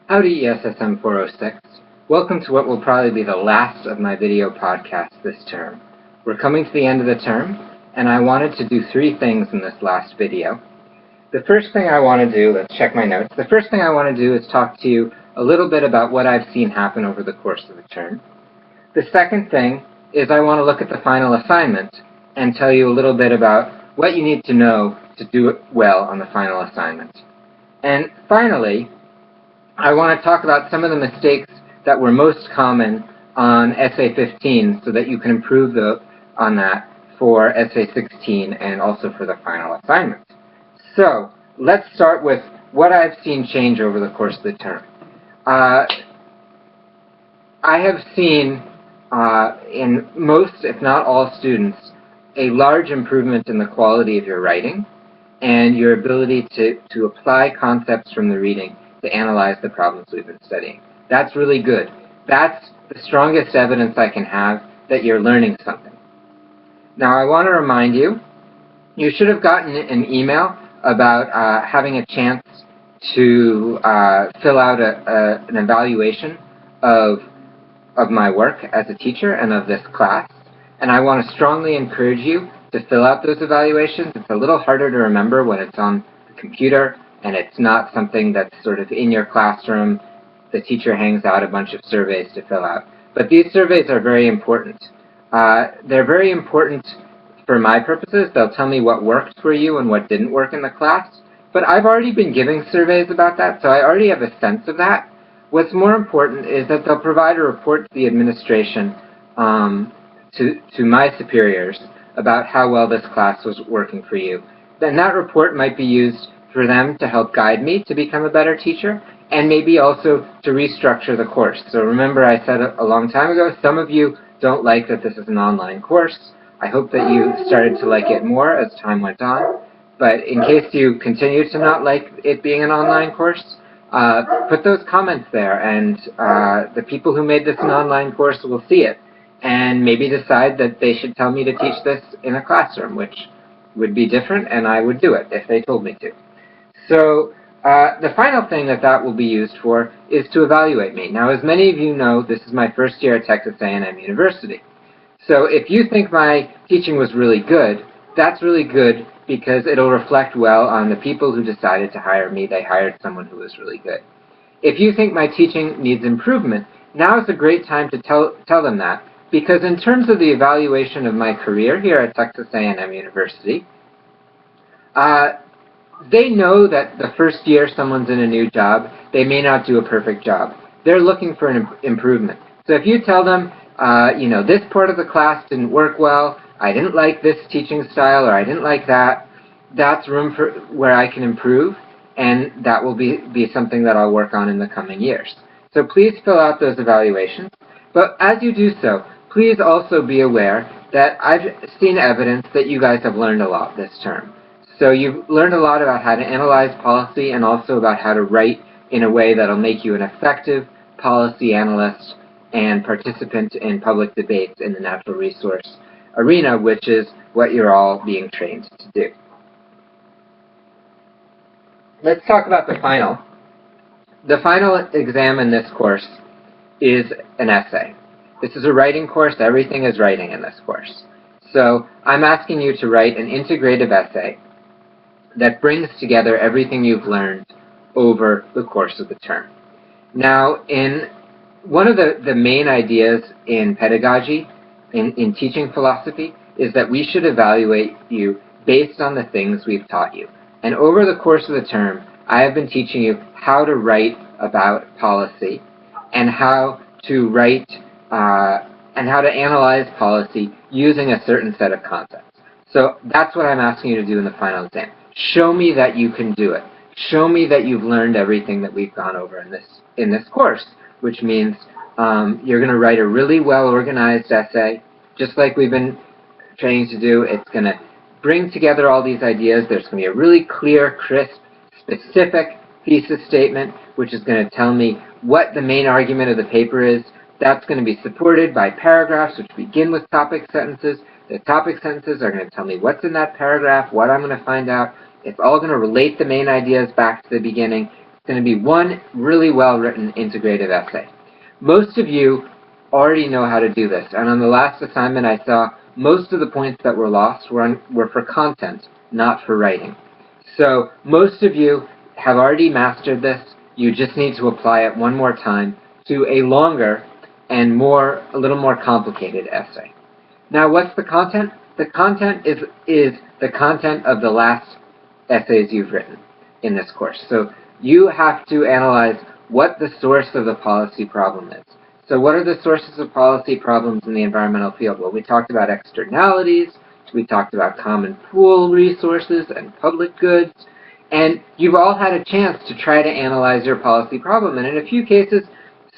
Howdy, ESSM 406. Welcome to what will probably be the last of my video podcasts this term. We're coming to the end of the term, and I wanted to do three things in this last video. The first thing I want to do, let's check my notes. The first thing I want to do is talk to you a little bit about what I've seen happen over the course of the term. The second thing is I want to look at the final assignment and tell you a little bit about what you need to know to do it well on the final assignment. And finally, I want to talk about some of the mistakes that were most common on Essay 15 so that you can improve on that for Essay 16 and also for the final assignment. So let's start with what I've seen change over the course of the term. I have seen in most, if not all students, a large improvement in the quality of your writing and your ability to apply concepts from the reading to analyze the problems we've been studying. That's really good. That's the strongest evidence I can have that you're learning something. Now, I want to remind you, you should have gotten an email about having a chance to fill out an evaluation of my work as a teacher and of this class. And I want to strongly encourage you to fill out those evaluations. It's a little harder to remember when it's on the computer and it's not something that's sort of in your classroom. The teacher hangs out a bunch of surveys to fill out. But these surveys are very important. They're very important for my purposes. They'll tell me what worked for you and what didn't work in the class. But I've already been giving surveys about that, so I already have a sense of that. What's more important is that they'll provide a report to the administration, to my superiors, about how well this class was working for you. Then that report might be used for them to help guide me to become a better teacher, and maybe also to restructure the course. So remember, I said a long time ago, some of you don't like that this is an online course. I hope that you started to like it more as time went on. But in case you continue to not like it being an online course, put those comments there, and the people who made this an online course will see it and maybe decide that they should tell me to teach this in a classroom, which would be different, and I would do it if they told me to. So the final thing that will be used for is to evaluate me. Now, as many of you know, this is my first year at Texas A&M University. So if you think my teaching was really good, that's really good because it'll reflect well on the people who decided to hire me. They hired someone who was really good. If you think my teaching needs improvement, now is a great time to tell them that, because in terms of the evaluation of my career here at Texas A&M University, they know that the first year someone's in a new job, they may not do a perfect job. They're looking for an improvement. So if you tell them, this part of the class didn't work well, I didn't like this teaching style, or I didn't like that, that's room for where I can improve, and that will be something that I'll work on in the coming years. So please fill out those evaluations. But as you do so, please also be aware that I've seen evidence that you guys have learned a lot this term. So you've learned a lot about how to analyze policy and also about how to write in a way that'll make you an effective policy analyst and participant in public debates in the natural resource arena, which is what you're all being trained to do. Let's talk about the final. The final exam in this course is an essay. This is a writing course. Everything is writing in this course. So I'm asking you to write an integrative essay that brings together everything you've learned over the course of the term. Now, in one of the main ideas in pedagogy, in teaching philosophy, is that we should evaluate you based on the things we've taught you. And over the course of the term, I have been teaching you how to write about policy and how to write and how to analyze policy using a certain set of concepts. So that's what I'm asking you to do in the final exam. Show me that you can do it. Show me that you've learned everything that we've gone over in this course, which means you're going to write a really well-organized essay, just like we've been training to do. It's going to bring together all these ideas. There's going to be a really clear, crisp, specific thesis statement, which is going to tell me what the main argument of the paper is. That's going to be supported by paragraphs which begin with topic sentences. The topic sentences are going to tell me what's in that paragraph, what I'm going to find out. It's all going to relate the main ideas back to the beginning. going to be one really well-written integrative essay. Most of you already know how to do this, and on the last assignment I saw most of the points that were lost were for content, not for writing. So most of you have already mastered this. You just need to apply it one more time to a longer and a little more complicated essay. Now, what's the content? The content is the content of the last essays you've written in this course. So you have to analyze what the source of the policy problem is. So what are the sources of policy problems in the environmental field? Well, we talked about externalities, we talked about common pool resources and public goods, and you've all had a chance to try to analyze your policy problem. And in a few cases,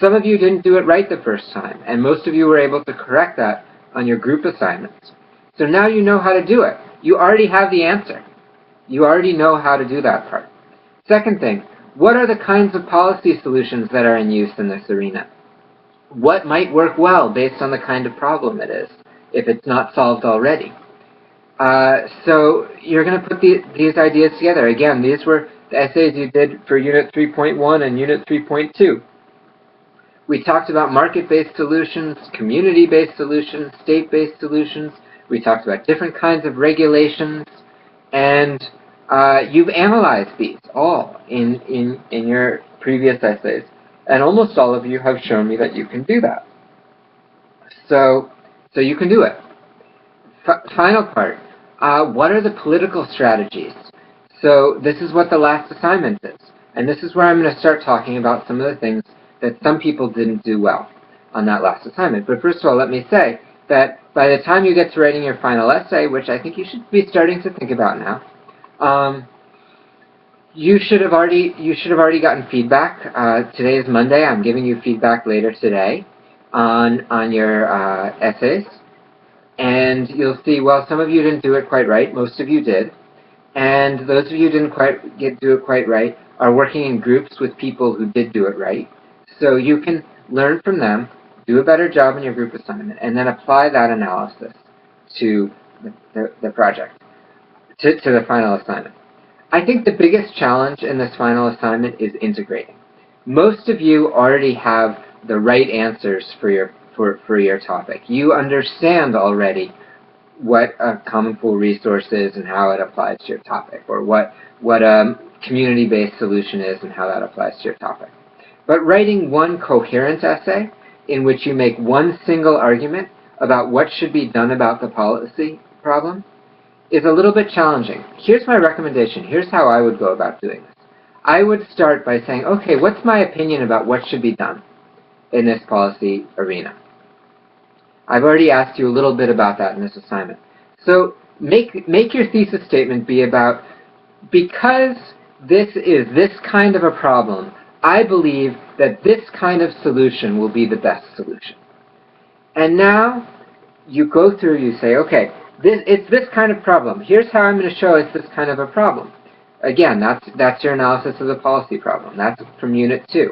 some of you didn't do it right the first time, and most of you were able to correct that on your group assignments. So now you know how to do it. You already have the answer. You already know how to do that part. Second thing, what are the kinds of policy solutions that are in use in this arena? What might work well based on the kind of problem it is, if it's not solved already? So you're going to put these ideas together. Again, these were the essays you did for Unit 3.1 and Unit 3.2. We talked about market-based solutions, community-based solutions, state-based solutions. We talked about different kinds of regulations, and you've analyzed these all in your previous essays, and almost all of you have shown me that you can do that. So you can do it. Final part, what are the political strategies? So this is what the last assignment is, and this is where I'm going to start talking about some of the things that some people didn't do well on that last assignment. But first of all, let me say that by the time you get to writing your final essay, which I think you should be starting to think about now, you should have already gotten feedback. Today is Monday. I'm giving you feedback later today on your essays, and you'll see. Well, some of you didn't do it quite right. Most of you did, and those of you who didn't do it quite right are working in groups with people who did do it right. So you can learn from them, do a better job in your group assignment, and then apply that analysis to the project, to the final assignment. I think the biggest challenge in this final assignment is integrating. Most of you already have the right answers for your topic. You understand already what a common pool resource is and how it applies to your topic, or what a community-based solution is and how that applies to your topic. But writing one coherent essay in which you make one single argument about what should be done about the policy problem is a little bit challenging. Here's my recommendation. Here's how I would go about doing this. I would start by saying, okay, what's my opinion about what should be done in this policy arena? I've already asked you a little bit about that in this assignment. So make your thesis statement be about, because this is this kind of a problem, I believe that this kind of solution will be the best solution. And now you go through, you say, okay, it's this kind of problem. Here's how I'm going to show it's this kind of a problem. Again, that's your analysis of the policy problem. That's from Unit 2.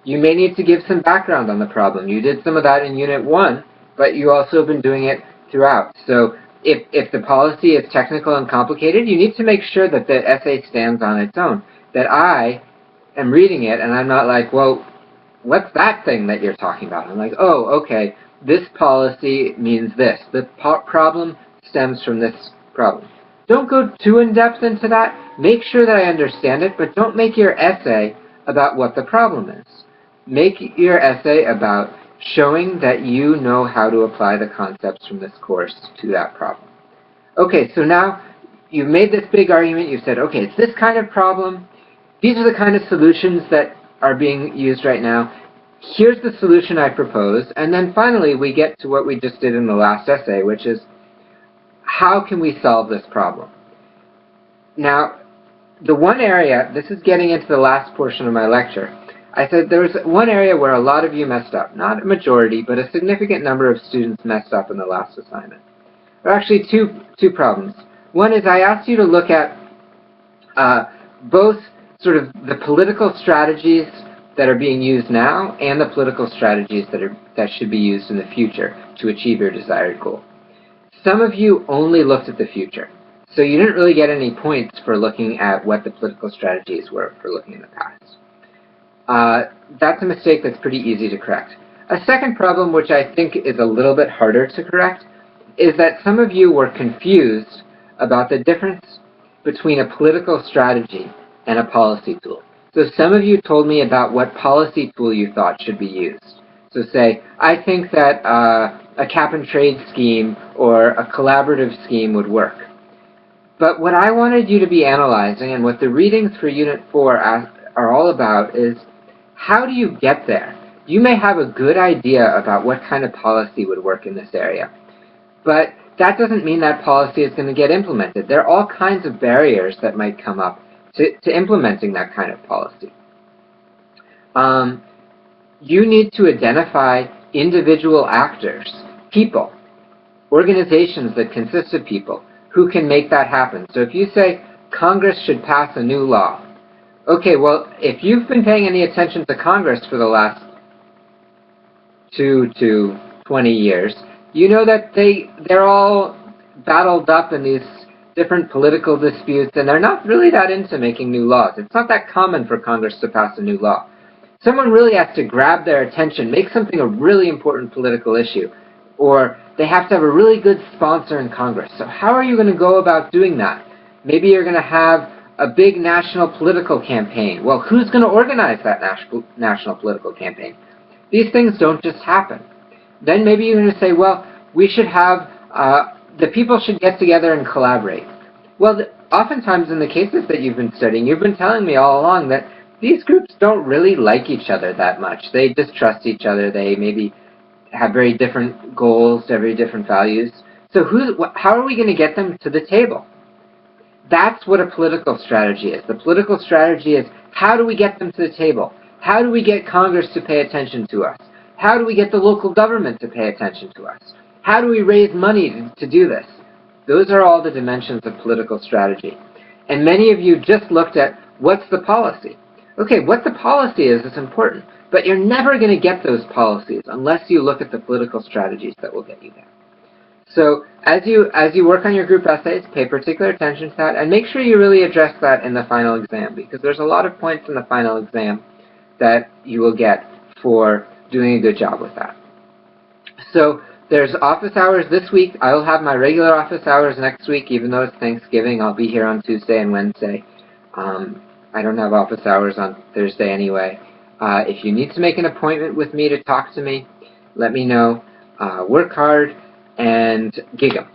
You may need to give some background on the problem. You did some of that in Unit 1, but you also have been doing it throughout. So if the policy is technical and complicated, you need to make sure that the essay stands on its own, that I am reading it and I'm not like, well, what's that thing that you're talking about? I'm like, oh, okay, this policy means this. The problem stems from this problem. Don't go too in-depth into that. Make sure that I understand it, but don't make your essay about what the problem is. Make your essay about showing that you know how to apply the concepts from this course to that problem. Okay, so now you've made this big argument. You've said, okay, it's this kind of problem. These are the kind of solutions that are being used right now. Here's the solution I propose. And then finally, we get to what we just did in the last essay, which is, how can we solve this problem? Now, the one area, this is getting into the last portion of my lecture, I said there was one area where a lot of you messed up. Not a majority, but a significant number of students messed up in the last assignment. There are actually two problems. One is I asked you to look at both sort of the political strategies that are being used now and the political strategies that should be used in the future to achieve your desired goal. Some of you only looked at the future, so you didn't really get any points for looking at what the political strategies were for looking in the past. That's a mistake that's pretty easy to correct. A second problem, which I think is a little bit harder to correct, is that some of you were confused about the difference between a political strategy and a policy tool. So some of you told me about what policy tool you thought should be used. So say, I think that a cap-and-trade scheme or a collaborative scheme would work. But what I wanted you to be analyzing, and what the readings for Unit 4 are all about, is how do you get there? You may have a good idea about what kind of policy would work in this area, but that doesn't mean that policy is going to get implemented. There are all kinds of barriers that might come up to implementing that kind of policy. You need to identify individual actors, people, organizations that consist of people who can make that happen. So if you say Congress should pass a new law, okay, well, if you've been paying any attention to Congress for the last 2 to 20 years, you know that they're all battled up in these different political disputes, and they're not really that into making new laws. It's not that common for Congress to pass a new law. Someone really has to grab their attention, make something a really important political issue, or they have to have a really good sponsor in Congress. So how are you going to go about doing that? Maybe you're going to have a big national political campaign. Well, who's going to organize that national political campaign? These things don't just happen. Then maybe you're going to say, well, we should have, the people should get together and collaborate. Well, oftentimes in the cases that you've been studying, you've been telling me all along that these groups don't really like each other that much. They distrust each other. They maybe have very different goals, very different values. So how are we going to get them to the table? That's what a political strategy is. The political strategy is, how do we get them to the table? How do we get Congress to pay attention to us? How do we get the local government to pay attention to us? How do we raise money to do this? Those are all the dimensions of political strategy. And many of you just looked at, what's the policy? Okay, what the policy is important, but you're never going to get those policies unless you look at the political strategies that will get you there. So as you work on your group essays, pay particular attention to that, and make sure you really address that in the final exam, because there's a lot of points in the final exam that you will get for doing a good job with that. So there's office hours this week. I will have my regular office hours next week, even though it's Thanksgiving. I'll be here on Tuesday and Wednesday. I don't have office hours on Thursday anyway. If you need to make an appointment with me to talk to me, let me know. Work hard and gig 'em.